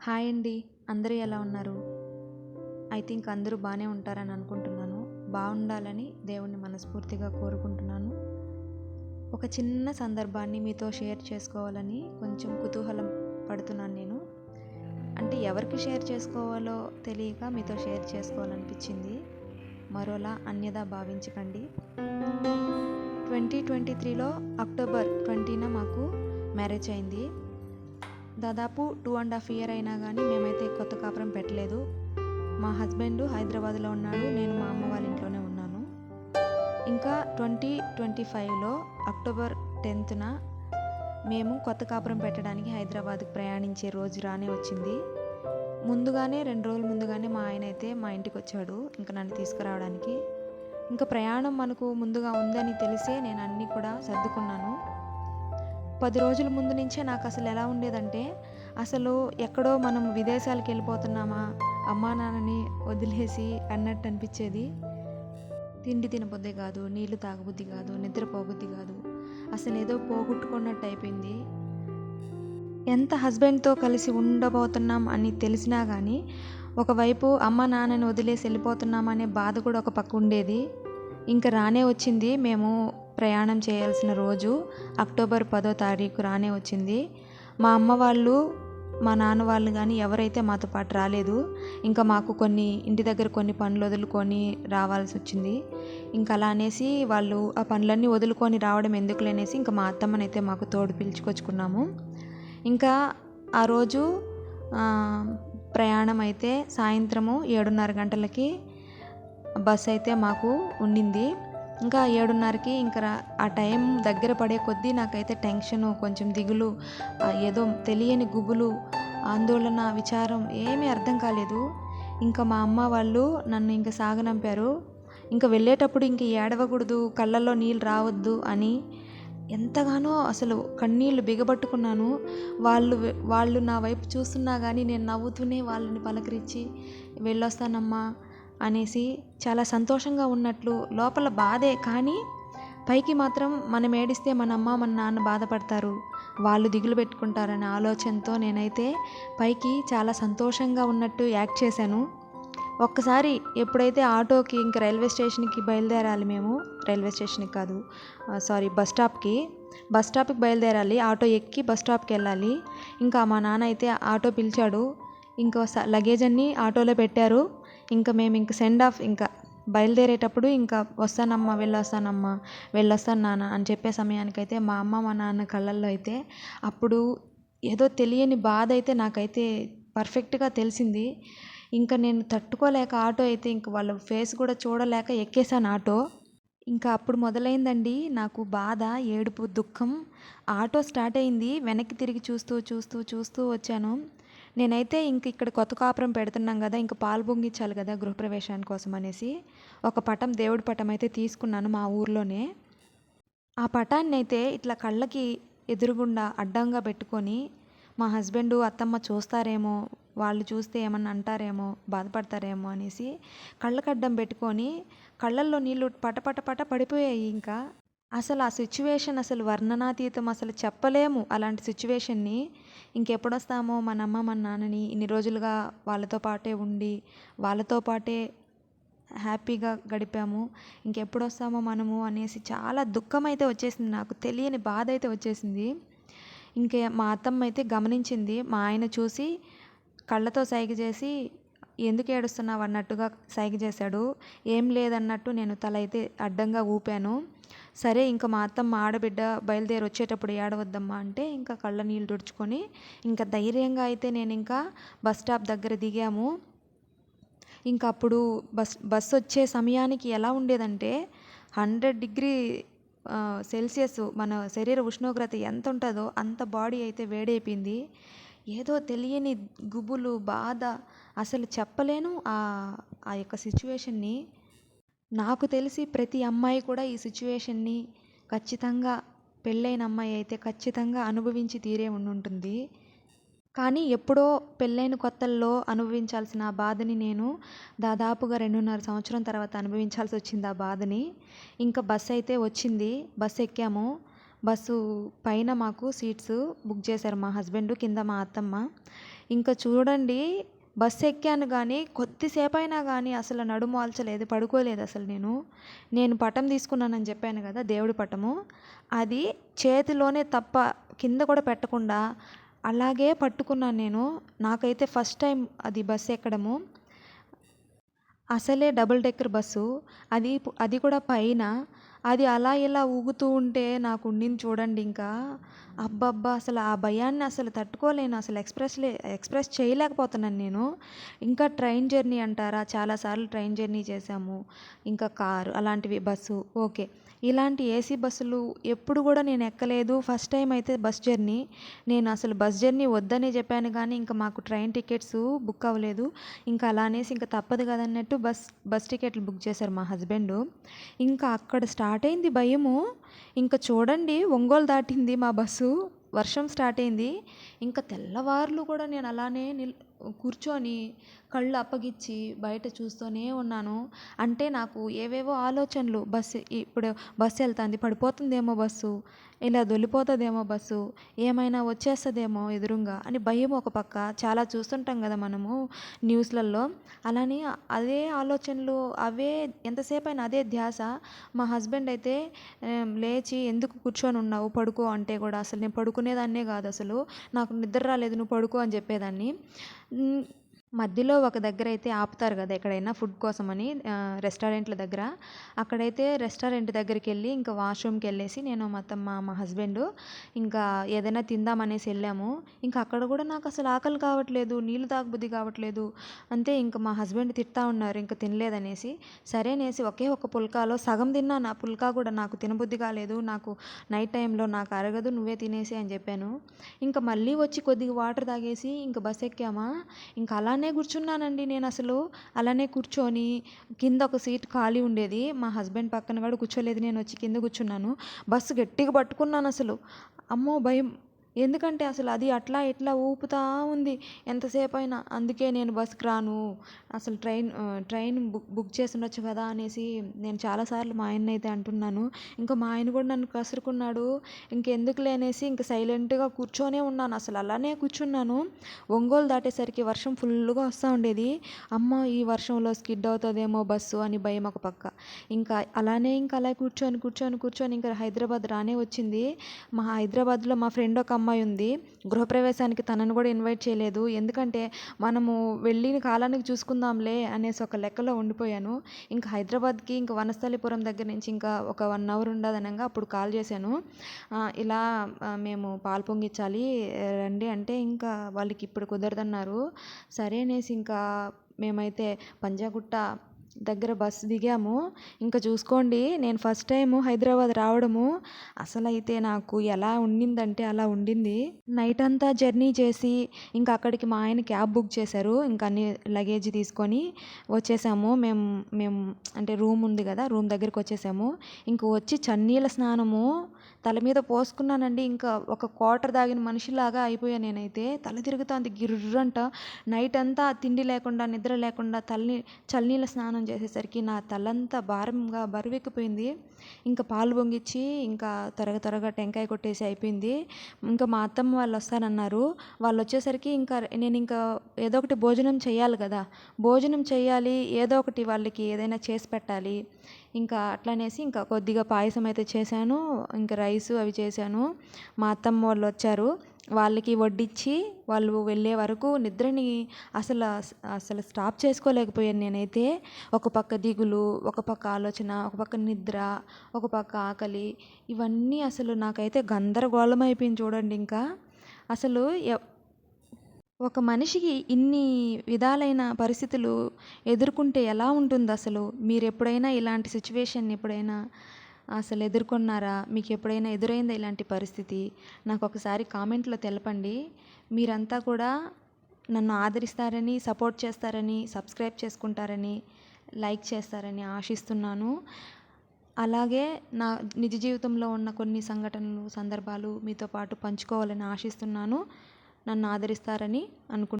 Hi అండి. అందరూ ఎలా ఉన్నారు? ఐ థింక్ అందరూ బాగానే ఉంటారని అనుకుంటున్నాను. బాగుండాలని దేవుణ్ణి మనస్ఫూర్తిగా కోరుకుంటున్నాను. ఒక చిన్న సందర్భాన్ని మీతో షేర్ చేసుకోవాలని కొంచెం కుతూహలం పడుతున్నాను నేను. అంటే ఎవరికి షేర్ చేసుకోవాలో తెలియక మీతో షేర్ చేసుకోవాలనిపించింది. మరోలా అన్యదా భావించకండి. 2023లో అక్టోబర్ 20న మాకు మ్యారేజ్ అయింది. దాదాపు 2.5 year అయినా కానీ మేమైతే కొత్త కాపురం పెట్టలేదు. మా హస్బెండ్ హైదరాబాద్లో ఉన్నాడు, నేను మా అమ్మ వాళ్ళ ఇంట్లోనే ఉన్నాను. ఇంకా 2025లో అక్టోబర్ 10న మేము కొత్త కాపురం పెట్టడానికి హైదరాబాద్కి ప్రయాణించే రోజు రానే వచ్చింది. ముందుగానే 2 రోజుల ముందుగానే మా ఆయన అయితే మా ఇంటికి వచ్చాడు ఇంకా నన్ను తీసుకురావడానికి. ఇంకా ప్రయాణం మనకు ముందుగా ఉందని తెలిసే నేను అన్నీ కూడా సర్దుకున్నాను. 10 రోజుల ముందు నుంచే నాకు అసలు ఎలా ఉండేదంటే, అసలు ఎక్కడో మనం విదేశాలకు వెళ్ళిపోతున్నామా, అమ్మా నాన్నని వదిలేసి అన్నట్టు అనిపించేది. తిండి తినబుద్ధి కాదు, నీళ్లు తాగబుద్ధి కాదు, నిద్రపోబుద్ధి కాదు. అసలు ఏదో పోగొట్టుకున్నట్టు అయిపోయింది. ఎంత హస్బెండ్తో కలిసి ఉండబోతున్నాం అని తెలిసినా కానీ ఒకవైపు అమ్మ నాన్నని వదిలేసి వెళ్ళిపోతున్నామనే బాధ కూడా ఒక పక్క ఉండేది. ఇంకా రానే వచ్చింది. మేము ప్రయాణం చేయాల్సిన రోజు అక్టోబర్ 10వ తారీఖు రానే వచ్చింది. మా అమ్మ వాళ్ళు, మా నాన్న వాళ్ళు కానీ ఎవరైతే మాతో పాటు రాలేదు. ఇంకా మాకు ఇంటి దగ్గర కొన్ని పనులు వదులుకొని రావాల్సి వచ్చింది. ఇంకా అలా అనేసి వాళ్ళు ఆ పనులన్నీ వదులుకొని రావడం ఎందుకులేనేసి ఇంకా మా అత్తమ్మనైతే మాకు తోడు పిలుచుకొచ్చుకున్నాము. ఇంకా ఆ రోజు ప్రయాణం అయితే సాయంత్రము 7:30 గంటలకి బస్ అయితే మాకు ఉండింది. ఇంకా 7:30కి ఇంకా ఆ టైం దగ్గర పడే కొద్దీ నాకైతే టెన్షను, కొంచెం దిగులు, ఏదో తెలియని గుబులు, ఆందోళన, విచారం ఏమీ అర్థం కాలేదు. ఇంకా మా అమ్మ వాళ్ళు నన్ను ఇంకా సాగనంపారు. ఇంకా వెళ్ళేటప్పుడు ఇంక ఏడవకూడదు, కళ్ళల్లో నీళ్ళు రావద్దు అని ఎంతగానో అసలు కన్నీళ్ళు బిగబట్టుకున్నాను. వాళ్ళు నా వైపు చూస్తున్నా కానీ నేను నవ్వుతూనే వాళ్ళని పలకరించి వెళ్ళొస్తానమ్మా అనేసి చాలా సంతోషంగా ఉన్నట్లు, లోపల బాధే కానీ పైకి మాత్రం మనం ఏడిస్తే మన అమ్మ మన నాన్న బాధపడతారు, వాళ్ళు దిగులు పెట్టుకుంటారనే ఆలోచనతో నేనైతే పైకి చాలా సంతోషంగా ఉన్నట్టు యాక్ట్ చేశాను. ఒక్కసారి ఎప్పుడైతే ఆటోకి ఇంకా రైల్వే స్టేషన్కి బయలుదేరాలి, మేము రైల్వే స్టేషన్కి కాదు బస్ స్టాప్కి బయలుదేరాలి. ఆటో ఎక్కి బస్ స్టాప్కి వెళ్ళాలి. ఇంకా మా నాన్న అయితే ఆటో పిలిచాడు. ఇంకా లగేజ్ అన్నీ ఆటోలో పెట్టారు. ఇంకా మేము ఇంకా సెండ్ ఆఫ్ ఇంకా బయలుదేరేటప్పుడు ఇంకా వస్తానమ్మా, వెళ్ళొస్తాను నాన్న అని చెప్పే సమయానికైతే మా అమ్మ మా నాన్న కళ్ళల్లో అయితే అప్పుడు ఏదో తెలియని బాధ అయితే నాకైతే పర్ఫెక్ట్గా తెలిసింది. ఇంకా నేను తట్టుకోలేక ఆటో అయితే ఇంక వాళ్ళ ఫేస్ కూడా చూడలేక ఎక్కేసాను ఆటో. ఇంకా అప్పుడు మొదలైందండి నాకు బాధ, ఏడుపు, దుఃఖం. ఆటో స్టార్ట్ అయింది. వెనక్కి తిరిగి చూస్తూ వచ్చాను. నేనైతే ఇంక ఇక్కడ కొత్త కాపురం పెడుతున్నాం కదా, ఇంకా పాలు పొంగించాలి కదా గృహప్రవేశాని కోసం అనేసి ఒక పటం, దేవుడి పటం అయితే తీసుకున్నాను మా ఊర్లోనే. ఆ పటాన్ని అయితే ఇట్లా కళ్ళకి ఎదురుగుండా అడ్డంగా పెట్టుకొని మా హస్బెండు, అత్తమ్మ చూస్తారేమో, వాళ్ళు చూస్తే ఏమన్నా అంటారేమో, బాధపడతారేమో అనేసి కళ్ళకడ్డం పెట్టుకొని కళ్ళల్లో నీళ్ళు పట పడిపోయాయి. ఇంకా అసలు ఆ సిచ్యువేషన్ అసలు వర్ణనాతీతం, అసలు చెప్పలేము అలాంటి సిచ్యువేషన్ని. ఇంకెప్పుడొస్తామో మన అమ్మ మన నాన్నని ఇన్ని రోజులుగా వాళ్ళతో పాటే ఉండి వాళ్ళతో పాటే హ్యాపీగా గడిపాము, ఇంకెప్పుడు వస్తామో మనము అనేసి చాలా దుఃఖం అయితే వచ్చేసింది. నాకు తెలియని బాధ అయితే వచ్చేసింది. ఇంకే మా అత్తమ్మ అయితే గమనించింది. మా ఆయన చూసి కళ్ళతో సైగ చేసి ఎందుకు ఏడుస్తున్నావు అన్నట్టుగా సైగ చేశాడు. ఏం లేదన్నట్టు నేను తల అయితే అడ్డంగా ఊపాను. సరే ఇంకా మా అత్తమ్మ ఆడబిడ్డ బయలుదేరి వచ్చేటప్పుడు ఏడవద్దమ్మా అంటే ఇంకా కళ్ళ నీళ్ళు తుడుచుకొని ఇంకా ధైర్యంగా అయితే నేను ఇంకా బస్ స్టాప్ దగ్గర దిగాము. ఇంకా అప్పుడు బస్ వచ్చే సమయానికి ఎలా ఉండేదంటే 100°C మన శరీర ఉష్ణోగ్రత ఎంత ఉంటుందో అంత బాడీ అయితే వేడైపోయింది. ఏదో తెలియని గుబులు, బాధ, అసలు చెప్పలేను ఆ యొక్క సిచ్యువేషన్ని. నాకు తెలిసి ప్రతి అమ్మాయి కూడా ఈ సిచ్యువేషన్ని ఖచ్చితంగా, పెళ్ళైన అమ్మాయి అయితే ఖచ్చితంగా అనుభవించి తీరే ఉండుంటుంది. కానీ ఎప్పుడో పెళ్ళైన కొత్తల్లో అనుభవించాల్సిన ఆ బాధని నేను దాదాపుగా 2.5 సంవత్సరం తర్వాత అనుభవించాల్సి వచ్చింది ఆ బాధని. ఇంకా బస్సు అయితే వచ్చింది. బస్సు ఎక్కాము. బస్సు పైన మాకు సీట్స్ బుక్ చేశారు మా హస్బెండ్, కింద మా అత్తమ్మ. ఇంకా చూడండి బస్సు ఎక్కాను కానీ కొద్దిసేపైనా కానీ అసలు నడుము వాల్చలేదు, పడుకోలేదు అసలు నేను పటం తీసుకున్నానని చెప్పాను కదా, దేవుడి పటము. అది చేతిలోనే తప్ప కింద కూడా పెట్టకుండా అలాగే పట్టుకున్నాను నేను. నాకైతే ఫస్ట్ టైం అది బస్సు ఎక్కడము. అసలే డబుల్ డెక్కర్ బస్సు, అది కూడా పైన. అది అలా ఇలా ఊగుతూ ఉంటే నాకు ఉండింది చూడండి ఇంకా. అబ్బబ్బా! అసలు ఆ భయాన్ని అసలు తట్టుకోలేను, అసలు ఎక్స్‌ప్రెస్ చేయలేకపోతున్నాను నేను. ఇంకా ట్రైన్ జర్నీ అంటారా, చాలాసార్లు ట్రైన్ జర్నీ చేశాము. ఇంకా కారు అలాంటివి, బస్సు ఓకే. ఇలాంటి ఏసీ బస్సులు ఎప్పుడు కూడా నేను ఎక్కలేదు. ఫస్ట్ టైం అయితే బస్ జర్నీ. నేను అసలు బస్ జర్నీ వద్దనే చెప్పాను కానీ ఇంకా మాకు ట్రైన్ టికెట్స్ బుక్ అవ్వలేదు. ఇంకా అలా అనేసి ఇంకా తప్పదు కదన్నట్టు బస్ టికెట్లు బుక్ చేశారు మా హస్బెండు. ఇంకా అక్కడ స్టార్ట్ అయింది భయము. ఇంకా చూడండి ఒంగోలు దాటింది మా బస్సు, వర్షం స్టార్ట్ అయింది. ఇంకా తెల్లవార్లు కూడా నేను అలానే కూర్చొని కళ్ళు అప్పగిచ్చి బయట చూస్తూనే ఉన్నాను. అంటే నాకు ఏవేవో ఆలోచనలు, ఇప్పుడు బస్సు వెళ్తుంది, పడిపోతుందేమో బస్సు, ఇలా దొల్లిపోతుందేమో బస్సు, ఏమైనా వచ్చేస్తుందేమో ఎదురుగా అని భయం ఒక పక్క. చాలా చూస్తుంటాం కదా మనము న్యూస్లలో. అలానే అదే ఆలోచనలు, ఎంతసేపు అయినా అదే ధ్యాస. మా హస్బెండ్ అయితే లేచి ఎందుకు కూర్చొని ఉన్నావు, పడుకో అంటే కూడా అసలు నేను పడుకునేదాన్నే కాదు, అసలు నాకు నిద్ర రాలేదు, నువ్వు పడుకో అని చెప్పేదాన్ని. మధ్యలో ఒక దగ్గర అయితే ఆపుతారు కదా ఎక్కడైనా ఫుడ్ కోసమని, రెస్టారెంట్ల దగ్గర. అక్కడైతే రెస్టారెంట్ దగ్గరికి వెళ్ళి ఇంకా వాష్రూమ్కి వెళ్ళేసి నేను మొత్తం మా హస్బెండ్ ఇంకా ఏదైనా తిందామనేసి వెళ్ళాము. ఇంకా అక్కడ కూడా నాకు అసలు ఆకలి కావట్లేదు, నీళ్ళు తాగబుద్ధి కావట్లేదు. అంతే ఇంకా మా హస్బెండ్ తిడతా ఉన్నారు ఇంకా తినలేదనేసి. సరే అనేసి ఒకే ఒక పుల్కాలో సగం తిన్నాను. ఆ పుల్కా కూడా నాకు తినబుద్ధి కాలేదు, నాకు నైట్ టైంలో నాకు అరగదు, నువ్వే తినేసి అని చెప్పాను. ఇంకా మళ్ళీ వచ్చి కొద్దిగా వాటర్ తాగేసి ఇంకా బస్ ఎక్కామా. ఇంకా అలానే కూర్చున్నానండి నేను అసలు. అలానే కూర్చొని కింద ఒక సీట్ ఖాళీ ఉండేది, మా హస్బెండ్ పక్కన కూడా కూర్చోలేదు, నేను వచ్చి కింద కూర్చున్నాను. బస్సు గట్టిగా పట్టుకున్నాను అసలు. అమ్మో భయం, ఎందుకంటే అసలు అది అట్లా ఇట్లా ఊపుతా ఉంది ఎంతసేపు అయినా. అందుకే నేను బస్కి రాను, అసలు ట్రైన్ బుక్ చేసి ఉండొచ్చు కదా అనేసి నేను చాలాసార్లు మా ఆయన అయితే అంటున్నాను. ఇంకా మా ఆయన కూడా నన్ను కసురుకున్నాడు. ఇంకెందుకులే అనేసి ఇంకా సైలెంట్గా కూర్చొనే ఉన్నాను, అసలు అలానే కూర్చున్నాను. ఒంగోలు దాటేసరికి వర్షం ఫుల్గా వస్తూ ఉండేది. అమ్మ ఈ వర్షంలో స్కిడ్ అవుతుందేమో బస్సు అని భయం ఒక పక్క. ఇంకా అలానే ఇంకా అలా కూర్చొని ఇంకా హైదరాబాద్ రానే వచ్చింది. మా హైదరాబాద్లో మా ఫ్రెండ్ ఒక అమ్మాయి ఉంది, గృహప్రవేశానికి తనను కూడా ఇన్వైట్ చేయలేదు. ఎందుకంటే మనము వెళ్ళిన కాలానికి చూసుకుందాంలే అనేసి ఒక లెక్కలో ఉండిపోయాను. ఇంకా హైదరాబాద్కి ఇంకా వనస్థలిపురం దగ్గర నుంచి ఇంకా ఒక 1 అవర్ ఉండదనగా అప్పుడు కాల్ చేశాను. ఇలా మేము పాలు పొంగిచ్చాలి రండి అంటే ఇంకా వాళ్ళకి ఇప్పుడు కుదరదన్నారు. సరే అనేసి ఇంకా మేమైతే పంజాగుట్ట దగ్గర బస్సు దిగాము. ఇంకా చూసుకోండి నేను ఫస్ట్ టైము హైదరాబాద్ రావడము. అసలైతే నాకు ఎలా ఉండిందంటే అలా ఉండింది. నైట్ అంతా జర్నీ చేసి ఇంకా అక్కడికి మా ఆయన క్యాబ్ బుక్ చేశారు. ఇంకా అన్ని లగేజ్ తీసుకొని వచ్చేసాము. మేము అంటే రూమ్ ఉంది కదా, రూమ్ దగ్గరికి వచ్చేసాము. ఇంక వచ్చి చన్నీళ్ళ స్నానము తల మీద పోసుకున్నానండి. ఇంకా ఒక క్వార్టర్ తాగిన మనిషిలాగా అయిపోయాను నేనైతే. తల తిరుగుతుంది గిర్రంట. నైట్ అంతా తిండి లేకుండా నిద్ర లేకుండా చల్లనీళ్ళ స్నానం చేసేసరికి నా తలంతా భారంగా బరువెక్కిపోయింది. ఇంకా పాలు పొంగిచ్చి ఇంకా త్వరగా టెంకాయ కొట్టేసి అయిపోయింది. ఇంకా మా అత్తమ్మ వాళ్ళు వస్తానన్నారు. వాళ్ళు వచ్చేసరికి ఇంకా నేను ఇంకా ఏదో ఒకటి భోజనం చేయాలి కదా, భోజనం చేయాలి, ఏదో ఒకటి వాళ్ళకి ఏదైనా చేసి పెట్టాలి. ఇంకా అట్లనేసి ఇంకా కొద్దిగా పాయసం అయితే చేశాను, ఇంకా రైసు అవి చేశాను. మా అత్తమ్మ వాళ్ళు వచ్చారు, వాళ్ళకి వడ్డించి వాళ్ళు వెళ్ళే వరకు నిద్రని అసలు స్టాప్ చేసుకోలేకపోయాను నేనైతే. ఒక పక్క దిగులు, ఒక పక్క ఆలోచన, ఒక పక్క నిద్ర, ఒక పక్క ఆకలి, ఇవన్నీ అసలు నాకైతే గందరగోళం అయిపోయింది చూడండి. ఇంకా అసలు ఒక మనిషికి ఇన్ని విధాలైన పరిస్థితులు ఎదుర్కొంటే ఎలా ఉంటుంది అసలు? మీరు ఎప్పుడైనా ఇలాంటి సిచ్యువేషన్ ఎప్పుడైనా అసలు ఎదుర్కొన్నారా? మీకు ఎప్పుడైనా ఎదురైందా ఇలాంటి పరిస్థితి? నాకు ఒకసారి కామెంట్లో తెలపండి. మీరంతా కూడా నన్ను ఆదరిస్తారని, సపోర్ట్ చేస్తారని, సబ్స్క్రైబ్ చేసుకుంటారని, లైక్ చేస్తారని ఆశిస్తున్నాను. అలాగే నా నిజ జీవితంలో ఉన్న కొన్ని సంఘటనలు, సందర్భాలు మీతో పాటు పంచుకోవాలని ఆశిస్తున్నాను. నన్ను ఆదరిస్తారని అనుకుంటున్నాను.